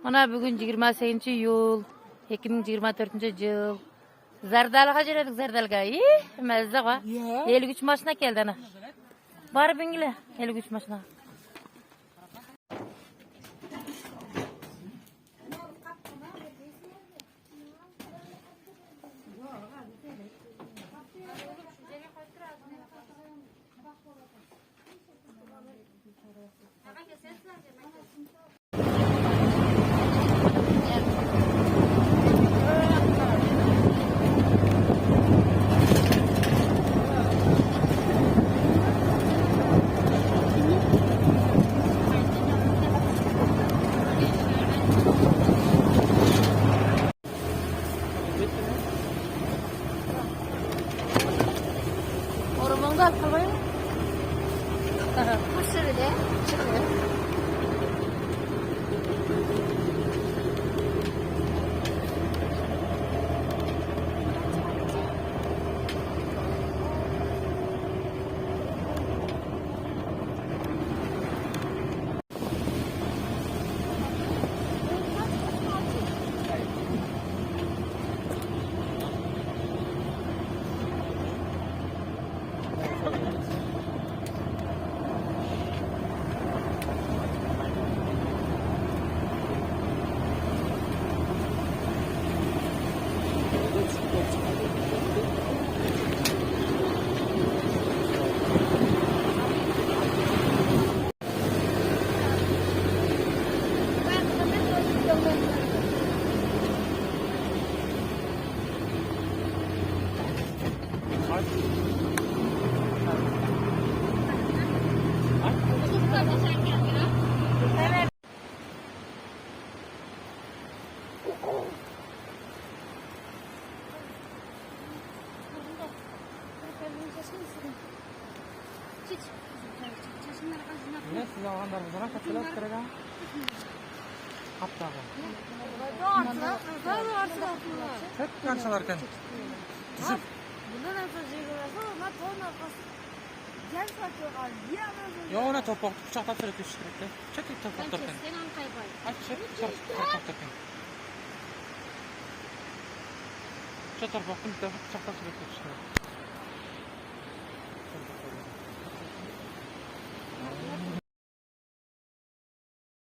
Mana bugün 28-iyul 2024-yıl. Zardalga jeredik Zardalga. Mazzaga. 53 maşına geldi ana. Bar bingile 53 maşına. Ormanda kalmayı. Kursörde çıkıyor. Ne siz alganlar buzana kaçılar kırıga? Kaptağı. Hep kançalarken. Bundan sonra jigorasa ona ton arkası. Gel satıyorlar. Yo ona topuk bıçakla sürüp iştirekte. Çekip topuk durken. Sen ankay bay. Aç çekip topuk durken. Şu topukun bıçakla sürüp iştirekte.